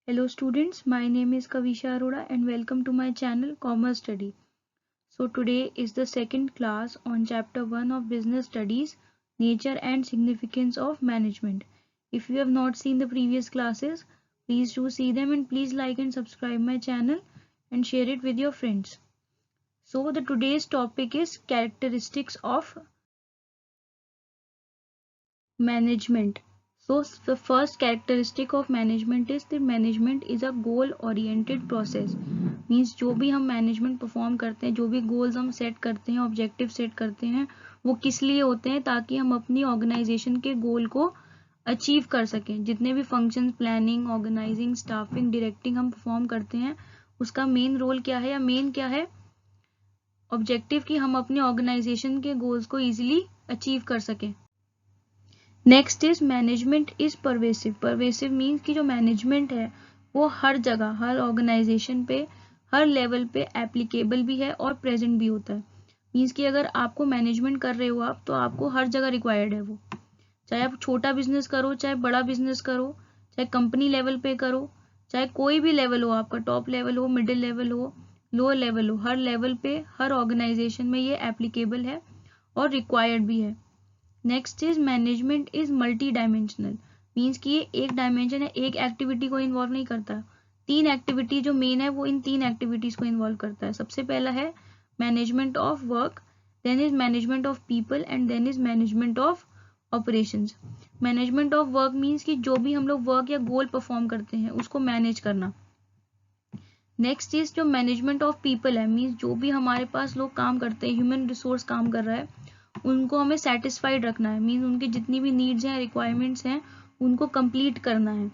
Hello students, my name is Kavisha Arora and welcome to my channel Commerce Study. So today is the second class on chapter 1 of Business Studies, Nature and Significance of Management. If you have not seen the previous classes, please do see them and please like and subscribe my channel and share it with your friends. So the today's topic is characteristics of management. So the first characteristic of management is that management is a goal oriented process. Means जो भी हम management perform करते हैं, जो भी goals हम set करते हैं, ऑब्जेक्टिव सेट करते हैं, वो किस लिए होते हैं? ताकि हम अपनी ऑर्गेनाइजेशन के गोल को अचीव कर सकें. जितने भी functions, planning, organising, staffing, directing हम परफॉर्म करते हैं, उसका मेन रोल क्या है या मेन क्या है? ऑब्जेक्टिव कि हम अपनी ऑर्गेनाइजेशन के गोल्स को इजीली अचीव कर सकें. Next is management is pervasive. Pervasive means कि जो मैनेजमेंट है वो हर जगह, हर ऑर्गेनाइजेशन पे, हर लेवल पे एप्लीकेबल भी है और प्रेजेंट भी होता है. मीन्स कि अगर आपको मैनेजमेंट कर रहे हो आप, तो आपको हर जगह रिक्वायर्ड है वो. चाहे आप छोटा बिजनेस करो, चाहे बड़ा बिजनेस करो, चाहे कंपनी लेवल पे करो, चाहे कोई भी लेवल हो आपका, टॉप लेवल हो, मिडिल लेवल हो, लोअर लेवल हो, हर लेवल पे, हर ऑर्गेनाइजेशन में ये एप्लीकेबल है और रिक्वायर्ड भी है. Next is management is multi dimensional. Means कि ये एक डायमेंशन है, एक एक्टिविटी को इन्वॉल्व नहीं करता. 3 एक्टिविटी जो मेन है वो इन 3 एक्टिविटीज को इन्वॉल्व करता है. सबसे पहला है management of work, then is management of people and then is management of operations. Management of work means कि जो भी हम लोग वर्क या गोल परफॉर्म करते हैं उसको मैनेज करना. नेक्स्ट इज जो मैनेजमेंट ऑफ पीपल है, मीन्स जो भी हमारे पास लोग काम करते हैं, ह्यूमन रिसोर्स काम कर रहा है, उनको हमें सेटिस्फाइड रखना है. मीन्स उनकी जितनी भी नीड्स हैं, रिक्वायरमेंट्स हैं, उनको कंप्लीट करना है.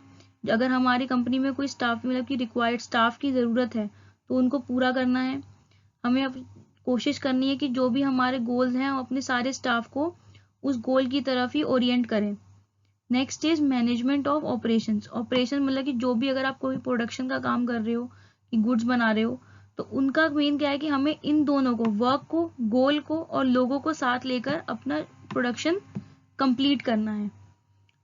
अगर हमारी कंपनी में कोई स्टाफ, मतलब कि रिक्वायर्ड स्टाफ की ज़रूरत है, तो उनको पूरा करना है. हमें अब कोशिश करनी है कि जो भी हमारे गोल्स हैं, अपने सारे स्टाफ को उस गोल की तरफ ही ओरिएंट करें. Next is management of operations. Operation मतलब कि जो भी, अगर आप कोई प्रोडक्शन का काम कर रहे हो, कि गुड्स बना रहे हो, तो उनका मेन क्या है कि हमें इन दोनों को, वर्क को, गोल को और लोगों को साथ लेकर अपना प्रोडक्शन कंप्लीट करना है.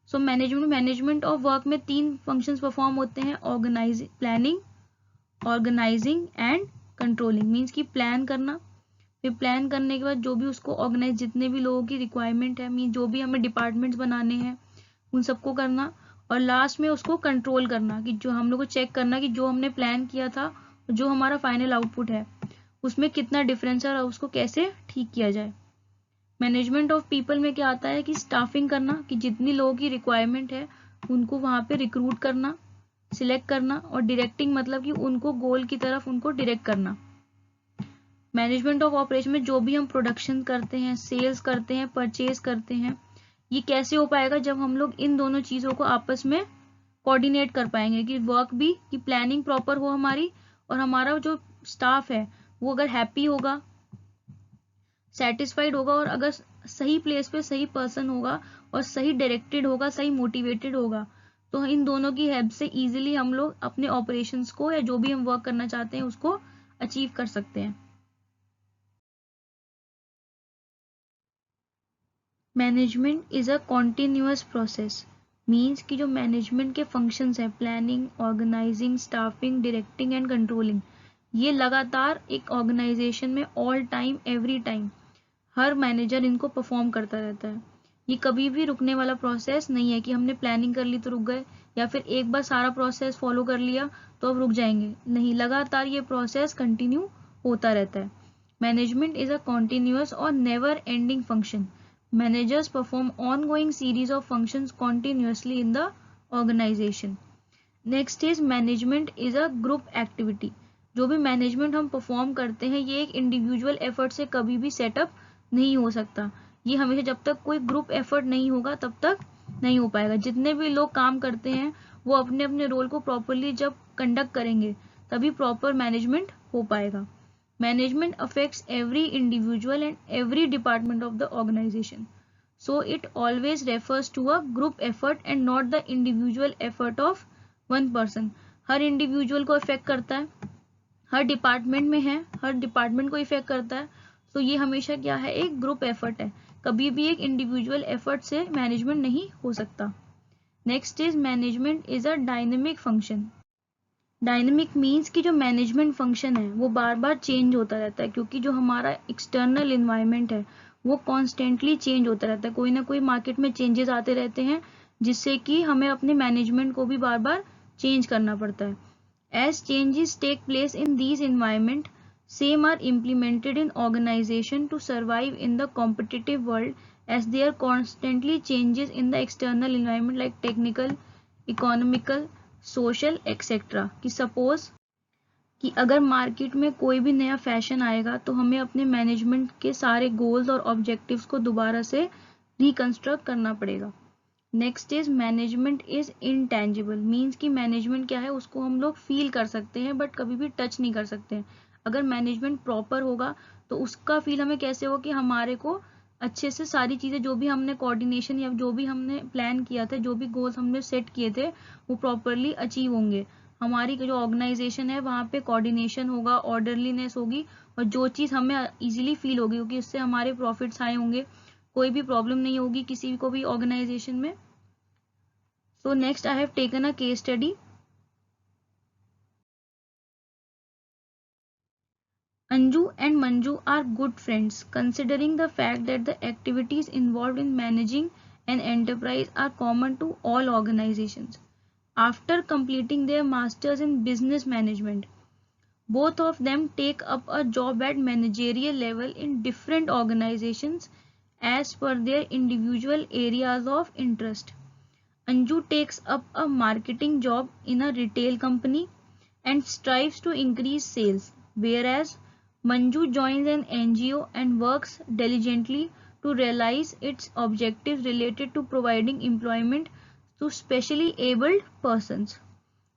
सो मैनेजमेंट ऑफ वर्क में 3 फंक्शंस परफॉर्म होते हैं: planning, organising and controlling. Means कि प्लान करना, फिर प्लान करने के बाद जो भी उसको ऑर्गेनाइज, जितने भी लोगों की रिक्वायरमेंट है, मीन जो भी हमें डिपार्टमेंट्स बनाने हैं उन सबको करना, और लास्ट में उसको कंट्रोल करना, कि जो हम लोग को चेक करना कि जो हमने प्लान किया था, जो हमारा फाइनल आउटपुट है, उसमें कितना डिफरेंस है और उसको कैसे ठीक किया जाए. मैनेजमेंट ऑफ पीपल में क्या आता है कि स्टाफिंग करना, कि जितनी लोगों की रिक्वायरमेंट है उनको वहाँ पे रिक्रूट करना, सिलेक्ट करना, और डायरेक्टिंग मतलब कि उनको गोल की तरफ उनको डायरेक्ट करना. मैनेजमेंट ऑफ ऑपरेशन में जो भी हम प्रोडक्शन करते हैं, सेल्स करते हैं, परचेज करते हैं, ये कैसे हो पाएगा? जब हम लोग इन दोनों चीज़ों को आपस में कोऑर्डिनेट कर पाएंगे, कि वर्क भी, कि प्लानिंग प्रॉपर हो हमारी, और हमारा जो स्टाफ है वो अगर हैप्पी होगा, सेटिस्फाइड होगा, और अगर सही प्लेस पे सही पर्सन होगा और सही डायरेक्टेड होगा, सही मोटिवेटेड होगा, तो इन दोनों की हेल्प से इजीली हम लोग अपने ऑपरेशंस को, या जो भी हम वर्क करना चाहते हैं, उसको अचीव कर सकते हैं. Management is a continuous process. Means कि जो मैनेजमेंट के फंक्शंस हैं, planning, organising, staffing, directing and controlling, ये लगातार एक ऑर्गेनाइजेशन में ऑल टाइम, एवरी टाइम, हर मैनेजर इनको परफॉर्म करता रहता है. ये कभी भी रुकने वाला प्रोसेस नहीं है कि हमने प्लानिंग कर ली तो रुक गए, या फिर एक बार सारा प्रोसेस फॉलो कर लिया तो अब रुक जाएंगे. नहीं, लगातार ये प्रोसेस कंटिन्यू होता रहता है. मैनेजमेंट इज अ कॉन्टिन्यूअस और never ending function. Managers perform ongoing series of functions continuously in the organization. Next is management is a group activity. जो भी मैनेजमेंट हम परफॉर्म करते हैं, ये एक इंडिविजुअल एफर्ट से कभी भी सेटअप नहीं हो सकता. ये हमेशा, जब तक कोई ग्रुप एफर्ट नहीं होगा तब तक नहीं हो पाएगा. जितने भी लोग काम करते हैं वो अपने अपने रोल को प्रॉपरली जब कंडक्ट करेंगे, तभी प्रॉपर मैनेजमेंट हो पाएगा. Management affects every individual and every department of the organization. So it always refers to a group effort and not the individual effort of one person. Her individual को affect करता है, हर department में है, हर department को affect करता है. So ये हमेशा क्या है? एक group effort है. कभी भी एक individual effort से management नहीं हो सकता. Next is management is a dynamic function. Dynamic means कि जो मैनेजमेंट फंक्शन है वो बार बार चेंज होता रहता है, क्योंकि जो हमारा एक्सटर्नल इन्वायरमेंट है वो कॉन्स्टेंटली चेंज होता रहता है, कोई ना कोई मार्केट में चेंजेस आते रहते हैं, जिससे कि हमें अपने मैनेजमेंट को भी बार बार चेंज करना पड़ता है. As changes take place in these environment, same are implemented in organization to survive in the competitive world, as there constantly changes in the external environment like technical, economical, social, etc. कि suppose कि अगर market में कोई भी नया fashion आएगा तो हमें अपने मैनेजमेंट के सारे गोल्स और ऑब्जेक्टिव्स को दोबारा से रिकंस्ट्रक्ट करना पड़ेगा. Next is management is intangible, means कि मैनेजमेंट क्या है उसको हम लोग फील कर सकते हैं बट कभी भी टच नहीं कर सकते हैं. अगर मैनेजमेंट प्रॉपर होगा तो उसका फील हमें कैसे हो कि हमारे को अच्छे से सारी चीज़ें जो भी हमने कोऑर्डिनेशन या जो भी हमने प्लान किया था, जो भी गोल्स हमने सेट किए थे वो प्रॉपरली अचीव होंगे. हमारी जो ऑर्गेनाइजेशन है वहाँ पे कोऑर्डिनेशन होगा, ऑर्डरलीनेस होगी, और जो चीज़ हमें इजीली फील होगी क्योंकि उससे हमारे प्रॉफिट्स आए होंगे, कोई भी प्रॉब्लम नहीं होगी किसी को भी ऑर्गेनाइजेशन में. So next I have taken a case study. Anju and Manju are good friends, considering the fact that the activities involved in managing an enterprise are common to all organizations. After completing their masters in business management, both of them take up a job at managerial level in different organizations as per their individual areas of interest. Anju takes up a marketing job in a retail company and strives to increase sales, whereas Manju joins an NGO and works diligently to realize its objectives related to providing employment to specially abled persons.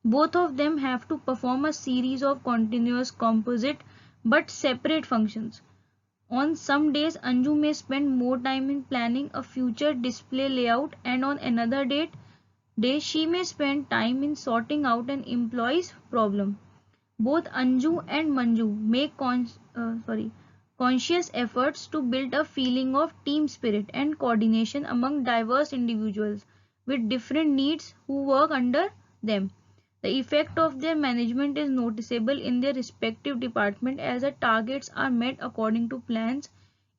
Both of them have to perform a series of continuous composite but separate functions. On some days, Anju may spend more time in planning a future display layout, and on another day she may spend time in sorting out an employee's problem. Both Anju and Manju make conscious efforts to build a feeling of team spirit and coordination among diverse individuals with different needs who work under them. The effect of their management is noticeable in their respective department as the targets are met according to plans,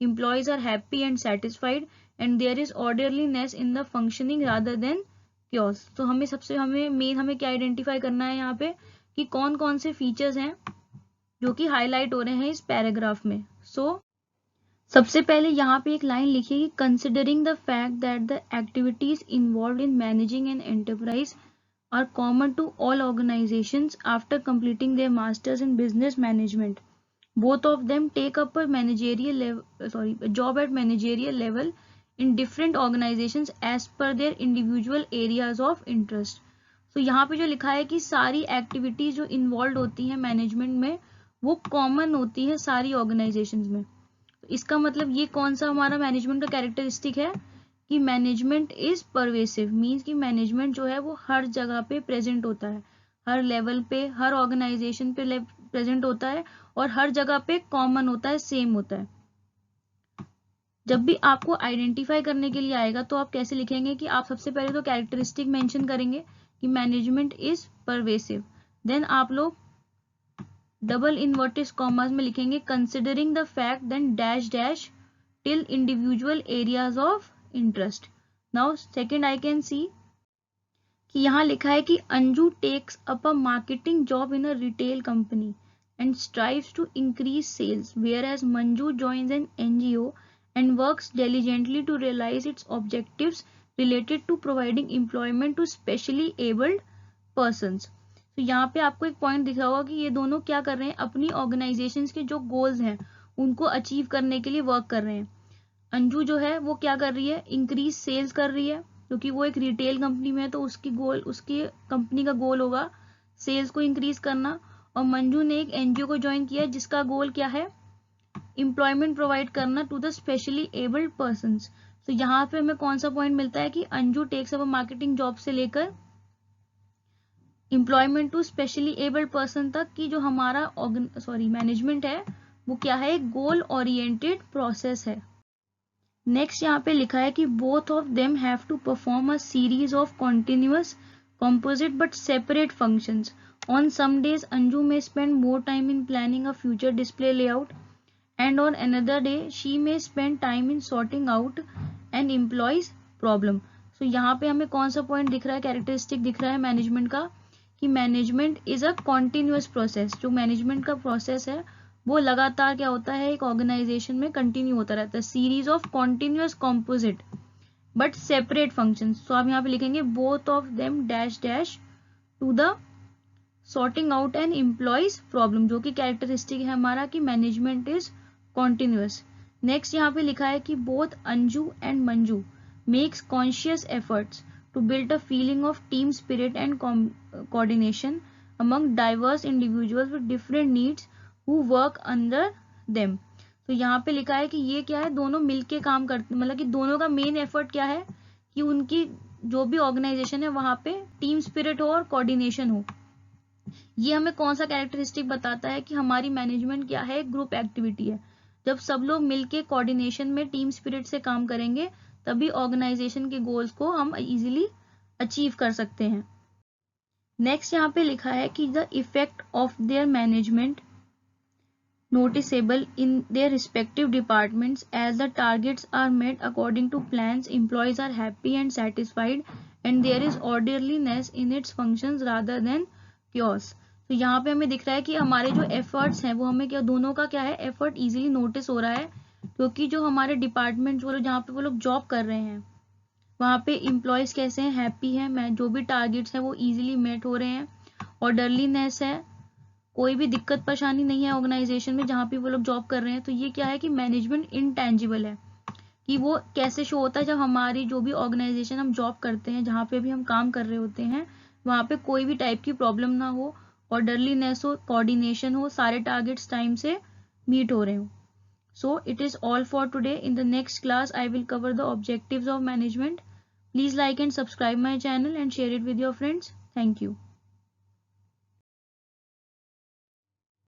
employees are happy and satisfied, and there is orderliness in the functioning rather than chaos. तो हमें क्या identify करना है यहाँ पे कि कौन कौन से फीचर्स हैं जो कि हाईलाइट हो रहे हैं इस पैराग्राफ में. सबसे पहले यहाँ पे एक लाइन लिखिए कि considering the fact that the activities involve in managing an enterprise are common to all organizations after completing their masters in business management. Both of them take up a job at managerial level in different organizations as per their individual areas of interest. So यहाँ पे जो लिखा है कि सारी activities जो involve होती हैं मैनेजमेंट में वो कॉमन होती है सारी ऑर्गेनाइजेशंस में. तो इसका मतलब ये कौन सा हमारा मैनेजमेंट का कैरेक्टरिस्टिक है कि मैनेजमेंट इज परवेसिव, मीन्स कि मैनेजमेंट जो है वो हर जगह पे प्रेजेंट होता है, हर लेवल पे, हर ऑर्गेनाइजेशन पे प्रेजेंट होता है और हर जगह पे कॉमन होता है, सेम होता है. जब भी आपको आइडेंटिफाई करने के लिए आएगा तो आप कैसे लिखेंगे कि आप सबसे पहले तो कैरेक्टरिस्टिक मेंशन करेंगे कि मैनेजमेंट इज परवेसिव, देन आप लोग डबल इन्वर्टेड कॉमास में लिखेंगे considering the fact then dash dash till individual areas of interest. Now second I can see कि यहाँ लिखा है कि Anju takes up a marketing job in a retail company and strives to increase sales, whereas Manju joins an NGO and works diligently to realise its objectives related to providing employment to specially abled persons. तो यहाँ पे आपको एक point दिख रहा होगा कि ये दोनों क्या कर रहे हैं, अपनी ऑर्गेनाइजेशंस के जो गोल्स हैं उनको अचीव करने के लिए वर्क कर रहे हैं. अंजू जो है वो क्या कर रही है, इंक्रीज सेल्स कर रही है क्योंकि वो एक रिटेल कंपनी में है तो उसकी कंपनी का गोल होगा सेल्स को इंक्रीज करना. और मंजू ने एक एनजीओ को ज्वाइन किया जिसका गोल क्या है, एम्प्लॉयमेंट प्रोवाइड करना to the specially abled persons. तो यहाँ पे हमें कौन सा पॉइंट मिलता है कि Anju takes up marketing job से लेकर employment to specially abled person तक की जो हमारा मैनेजमेंट है वो क्या है, एक गोल ओरिएंटेड प्रोसेस है. नेक्स्ट यहाँ पे लिखा है कि both of them have to perform a series of continuous composite but separate functions. On some days, Anju may spend more time in planning a future display layout, and on another day, she may spend time in sorting out an employee's problem. So यहाँ पे हमें कौन सा point दिख रहा है, characteristic दिख रहा है मैनेजमेंट का, कि management is a continuous process. जो मैनेजमेंट का प्रोसेस है वो लगातार क्या होता है, एक ऑर्गेनाइजेशन में कंटिन्यू होता रहता है. Series of continuous composite but separate functions. तो आप यहाँ पे लिखेंगे both of them dash dash to the sorting out an employees problem, जो कि कैरेक्टरिस्टिक है हमारा कि मैनेजमेंट इज कॉन्टिन्यूअस. नेक्स्ट यहाँ पे लिखा है कि both Anju and Manju makes conscious efforts to build a feeling of team spirit and coordination among diverse individuals with different needs who work under them. तो यहाँ पे लिखा है कि ये क्या है, दोनों मिलके काम करते, मतलब कि दोनों का मेन एफर्ट क्या है कि उनकी जो भी ऑर्गेनाइजेशन है वहां पे टीम स्पिरिट हो और कोऑर्डिनेशन हो. ये हमें कौन सा कैरेक्टरिस्टिक बताता है कि हमारी मैनेजमेंट क्या है, ग्रुप एक्टिविटी है. जब सब लोग मिलके कोऑर्डिनेशन में टीम स्पिरिट से काम करेंगे तभी ऑर्गेनाइजेशन के गोल्स को हम इजीली अचीव कर सकते हैं. नेक्स्ट यहाँ पे लिखा है कि the effect of their management noticeable in their respective departments as the targets are met according to plans, employees are happy and satisfied, and there is orderliness in its functions rather than chaos. तो यहाँ पे हमें दिख रहा है कि हमारे जो एफर्ट्स हैं वो हमें क्या, दोनों का क्या है, एफर्ट इजीली नोटिस हो रहा है, क्योंकि जो हमारे डिपार्टमेंट जो जहाँ पे वो लोग जॉब कर रहे हैं वहाँ पे एम्प्लॉयज कैसे हैं, हैप्पी हैं, जो भी टारगेट्स हैं वो इजीली मेट हो रहे हैं, ऑर्डरलीनेस है, कोई भी दिक्कत परेशानी नहीं है ऑर्गेनाइजेशन में जहाँ पे वो लोग जॉब कर रहे हैं. तो ये क्या है कि मैनेजमेंट इनटेंजिबल है, कि वो कैसे शो होता है जब हमारी जो भी ऑर्गेनाइजेशन हम जॉब करते हैं, जहाँ पे भी हम काम कर रहे होते हैं वहाँ पे कोई भी टाइप की प्रॉब्लम ना हो, ऑर्डरलीनेस हो, कोऑर्डिनेशन हो, सारे टारगेट्स टाइम से मीट हो रहे हो. So it is all for today. In the next class, I will cover the objectives of management. Please like and subscribe my channel and share it with your friends. Thank you.